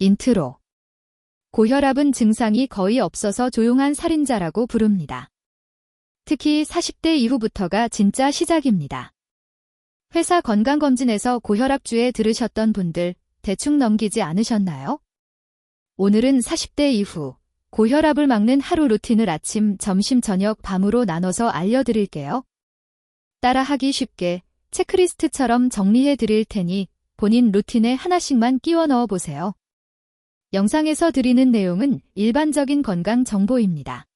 인트로. 고혈압은 증상이 거의 없어서 조용한 살인자라고 부릅니다. 특히 40대 이후부터가 진짜 시작입니다. 회사 건강검진에서 고혈압주에 들으셨던 분들 대충 넘기지 않으셨나요? 오늘은 40대 이후 고혈압을 막는 하루 루틴을 아침, 점심, 저녁, 밤으로 나눠서 알려드릴게요. 따라하기 쉽게 체크리스트처럼 정리해 드릴 테니 본인 루틴에 하나씩만 끼워 넣어 보세요. 영상에서 드리는 내용은 일반적인 건강 정보입니다.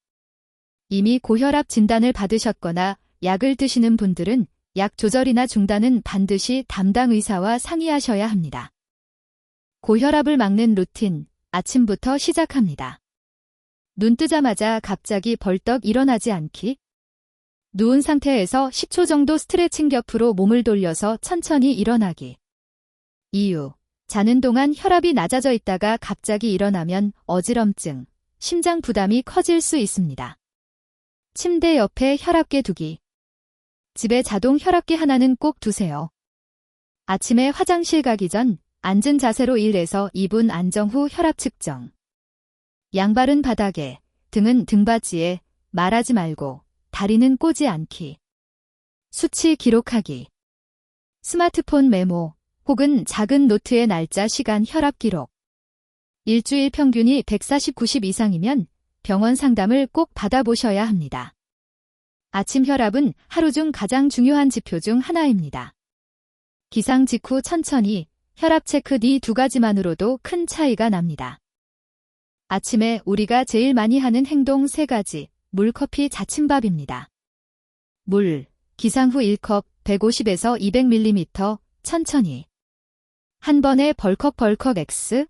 이미 고혈압 진단을 받으셨거나 약을 드시는 분들은 약 조절이나 중단은 반드시 담당 의사와 상의하셔야 합니다. 고혈압을 막는 루틴, 아침부터 시작합니다. 눈 뜨자마자 갑자기 벌떡 일어나지 않기. 누운 상태에서 10초 정도 스트레칭 격으로 몸을 돌려서 천천히 일어나기. 이유, 자는 동안 혈압이 낮아져 있다가 갑자기 일어나면 어지럼증, 심장 부담이 커질 수 있습니다. 침대 옆에 혈압계 두기. 집에 자동 혈압계 하나는 꼭 두세요. 아침에 화장실 가기 전 앉은 자세로 1에서 2분 안정 후 혈압 측정. 양발은 바닥에, 등은 등받이에, 말하지 말고, 다리는 꼬지 않기. 수치 기록하기. 스마트폰 메모, 혹은 작은 노트에 날짜, 시간, 혈압 기록. 일주일 평균이 140, 90 이상이면 병원 상담을 꼭 받아보셔야 합니다. 아침 혈압은 하루 중 가장 중요한 지표 중 하나입니다. 기상 직후 천천히 혈압 체크, 이 두 가지만으로도 큰 차이가 납니다. 아침에 우리가 제일 많이 하는 행동 3가지, 물, 커피, 자침밥입니다. 물, 기상 후 1컵, 150에서 200ml, 천천히. 한 번에 벌컥벌컥 X.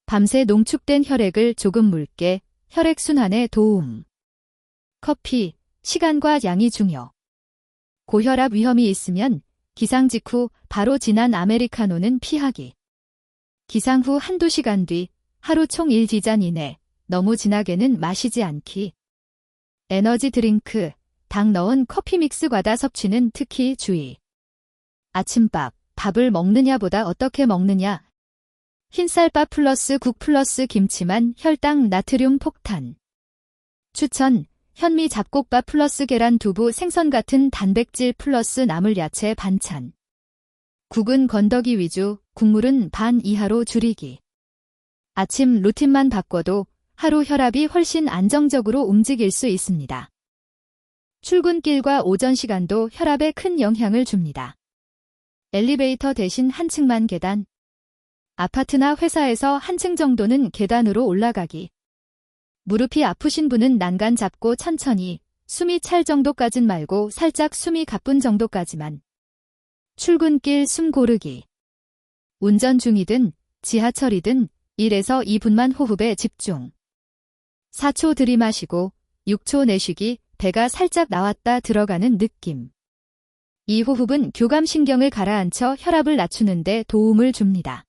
밤새 농축된 혈액을 조금 묽게, 혈액순환에 도움. 커피, 시간과 양이 중요. 고혈압 위험이 있으면 기상 직후 바로 진한 아메리카노는 피하기. 기상 후 한두 시간 뒤, 하루 총 1잔 이내, 너무 진하게는 마시지 않기. 에너지 드링크, 당 넣은 커피 믹스 과다 섭취는 특히 주의. 아침밥, 밥을 먹느냐보다 어떻게 먹느냐. 흰쌀밥 플러스 국 플러스 김치만 혈당 나트륨 폭탄. 추천, 현미 잡곡밥 플러스 계란, 두부, 생선 같은 단백질 플러스 나물 야채 반찬. 국은 건더기 위주, 국물은 반 이하로 줄이기. 아침 루틴만 바꿔도 하루 혈압이 훨씬 안정적으로 움직일 수 있습니다. 출근길과 오전 시간도 혈압에 큰 영향을 줍니다. 엘리베이터 대신 한 층만 계단. 아파트나 회사에서 한 층 정도는 계단으로 올라가기. 무릎이 아프신 분은 난간 잡고 천천히, 숨이 찰 정도까진 말고 살짝 숨이 가쁜 정도까지만. 출근길 숨 고르기. 운전 중이든 지하철이든 1에서 2분만 호흡에 집중. 4초 들이마시고 6초 내쉬기, 배가 살짝 나왔다 들어가는 느낌. 이 호흡은 교감신경을 가라앉혀 혈압을 낮추는 데 도움을 줍니다.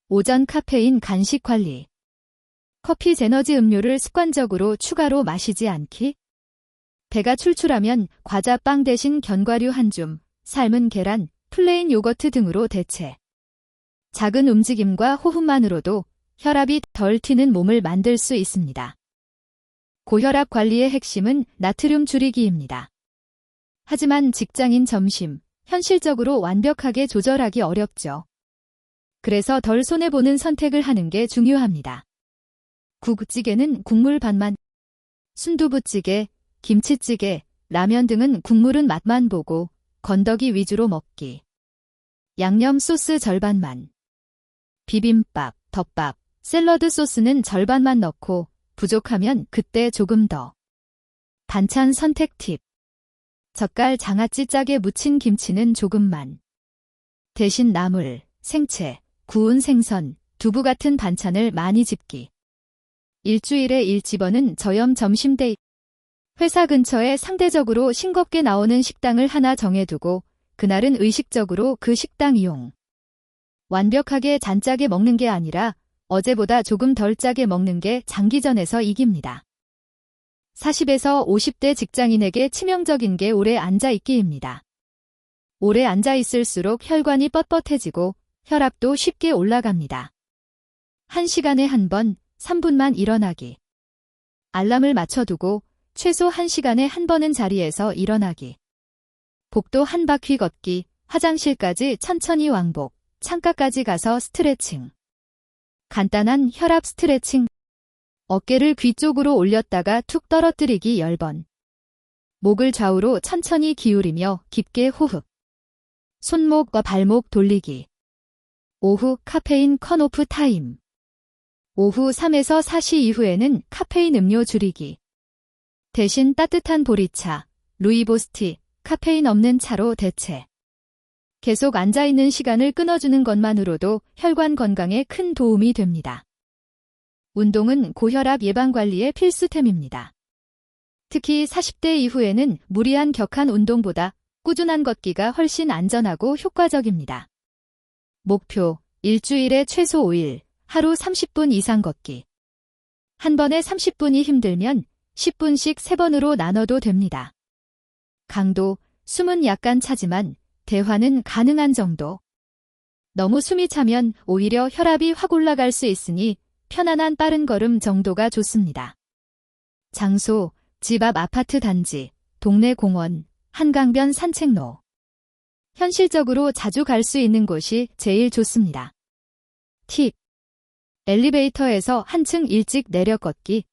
오전 카페인 간식 관리. 커피, 제너지 음료를 습관적으로 추가로 마시지 않기. 배가 출출하면 과자, 빵 대신 견과류 한 줌, 삶은 계란, 플레인 요거트 등으로 대체. 작은 움직임과 호흡만으로도 혈압이 덜 튀는 몸을 만들 수 있습니다. 고혈압 관리의 핵심은 나트륨 줄이기입니다. 하지만 직장인 점심, 현실적으로 완벽하게 조절하기 어렵죠. 그래서 덜 손해보는 선택을 하는 게 중요합니다. 국찌개는 국물 반만, 순두부찌개, 김치찌개, 라면 등은 국물은 맛만 보고 건더기 위주로 먹기. 양념 소스 절반만. 비빔밥, 덮밥, 샐러드 소스는 절반만 넣고 부족하면 그때 조금 더. 반찬 선택 팁. 젓갈, 장아찌 짜게 무친 김치는 조금만. 대신 나물, 생채, 구운 생선, 두부 같은 반찬을 많이 집기. 일주일에 1집어는 저염 점심데이. 회사 근처에 상대적으로 싱겁게 나오는 식당을 하나 정해두고 그날은 의식적으로 그 식당 이용. 완벽하게 잔짜게 먹는 게 아니라 어제보다 조금 덜 짜게 먹는 게 장기전에서 이깁니다. 40에서 50대 직장인에게 치명적인 게 오래 앉아있기입니다. 오래 앉아있을수록 혈관이 뻣뻣해지고 혈압도 쉽게 올라갑니다. 1시간에 한 번, 3분만 일어나기. 알람을 맞춰두고 최소 1시간에 한 번은 자리에서 일어나기. 복도 한 바퀴 걷기, 화장실까지 천천히 왕복, 창가까지 가서 스트레칭. 간단한 혈압 스트레칭. 어깨를 귀 쪽으로 올렸다가 툭 떨어뜨리기 10번. 목을 좌우로 천천히 기울이며 깊게 호흡. 손목과 발목 돌리기. 오후 카페인 컷오프 타임. 오후 3에서 4시 이후에는 카페인 음료 줄이기. 대신 따뜻한 보리차, 루이보스티, 카페인 없는 차로 대체. 계속 앉아있는 시간을 끊어주는 것만으로도 혈관 건강에 큰 도움이 됩니다. 운동은 고혈압 예방관리의 필수템입니다. 특히 40대 이후에는 무리한 격한 운동보다 꾸준한 걷기가 훨씬 안전하고 효과적입니다. 목표, 일주일에 최소 5일, 하루 30분 이상 걷기. 한 번에 30분이 힘들면 10분씩 3번으로 나눠도 됩니다. 강도, 숨은 약간 차지만 대화는 가능한 정도. 너무 숨이 차면 오히려 혈압이 확 올라갈 수 있으니 편안한 빠른 걸음 정도가 좋습니다. 장소, 집 앞 아파트 단지, 동네 공원, 한강변 산책로. 현실적으로 자주 갈 수 있는 곳이 제일 좋습니다. 팁. 엘리베이터에서 한층 일찍 내려 걷기.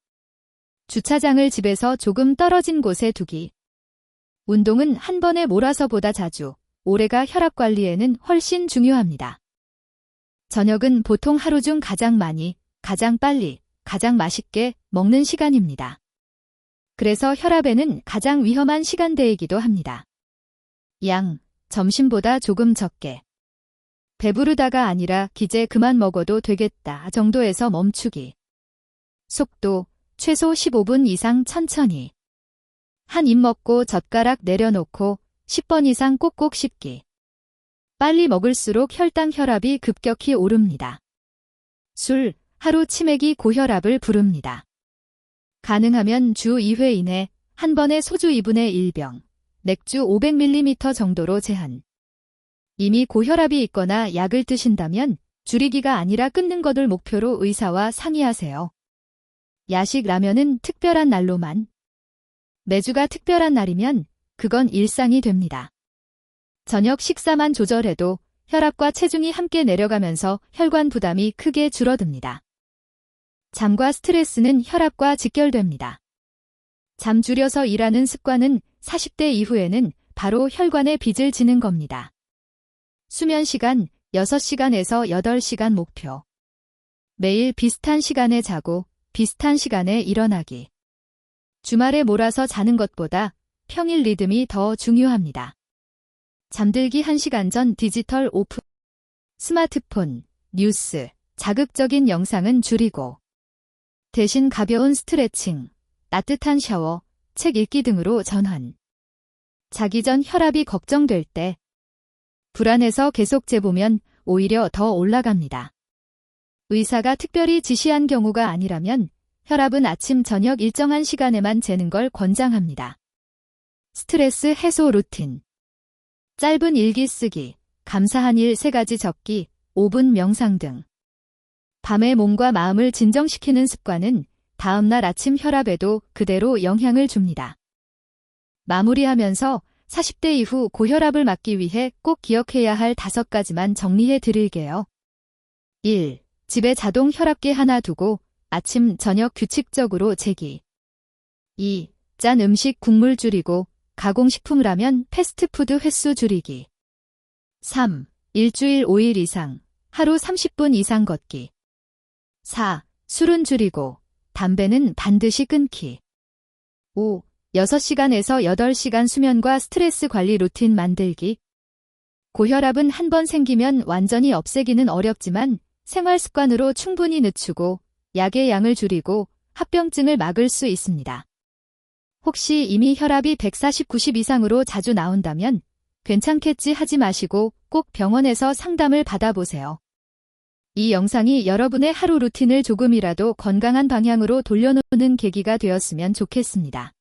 주차장을 집에서 조금 떨어진 곳에 두기. 운동은 한 번에 몰아서보다 자주, 오래가 혈압 관리에는 훨씬 중요합니다. 저녁은 보통 하루 중 가장 많이, 가장 빨리, 가장 맛있게 먹는 시간입니다. 그래서 혈압에는 가장 위험한 시간대이기도 합니다. 양, 점심보다 조금 적게. 배부르다가 아니라 기재 그만 먹어도 되겠다 정도에서 멈추기. 속도, 최소 15분 이상 천천히. 한 입 먹고 젓가락 내려놓고 10번 이상 꼭꼭 씹기. 빨리 먹을수록 혈당 혈압이 급격히 오릅니다. 술, 하루 치맥이 고혈압을 부릅니다. 가능하면 주 2회 이내 한 번에 소주 2분의 1병, 맥주 500ml 정도로 제한. 이미 고혈압이 있거나 약을 드신다면 줄이기가 아니라 끊는 것을 목표로 의사와 상의하세요. 야식 라면은 특별한 날로만. 매주가 특별한 날이면 그건 일상이 됩니다. 저녁 식사만 조절해도 혈압과 체중이 함께 내려가면서 혈관 부담이 크게 줄어듭니다. 잠과 스트레스는 혈압과 직결됩니다. 잠 줄여서 일하는 습관은 40대 이후에는 바로 혈관에 빚을 지는 겁니다. 수면 시간 6시간에서 8시간 목표. 매일 비슷한 시간에 자고 비슷한 시간에 일어나기. 주말에 몰아서 자는 것보다 평일 리듬이 더 중요합니다. 잠들기 1시간 전 디지털 오프. 스마트폰, 뉴스, 자극적인 영상은 줄이고. 대신 가벼운 스트레칭, 따뜻한 샤워, 책 읽기 등으로 전환. 자기 전 혈압이 걱정될 때. 불안해서 계속 재보면 오히려 더 올라갑니다. 의사가 특별히 지시한 경우가 아니라면 혈압은 아침 저녁 일정한 시간에만 재는 걸 권장합니다. 스트레스 해소 루틴. 짧은 일기 쓰기, 감사한 일 3가지 적기, 5분 명상 등. 밤에 몸과 마음을 진정시키는 습관은 다음날 아침 혈압에도 그대로 영향을 줍니다. 마무리하면서 40대 이후 고혈압을 막기 위해 꼭 기억해야 할 5가지만 정리해 드릴게요. 1. 집에 자동 혈압계 하나 두고 아침, 저녁 규칙적으로 재기. 2. 짠 음식 국물 줄이고 가공식품 라면 패스트푸드 횟수 줄이기. 3. 일주일 5일 이상, 하루 30분 이상 걷기. 4. 술은 줄이고 담배는 반드시 끊기. 5. 6시간에서 8시간 수면과 스트레스 관리 루틴 만들기. 고혈압은 한 번 생기면 완전히 없애기는 어렵지만 생활 습관으로 충분히 늦추고 약의 양을 줄이고 합병증을 막을 수 있습니다. 혹시 이미 혈압이 140/90 이상으로 자주 나온다면 괜찮겠지 하지 마시고 꼭 병원에서 상담을 받아보세요. 이 영상이 여러분의 하루 루틴을 조금이라도 건강한 방향으로 돌려놓는 계기가 되었으면 좋겠습니다.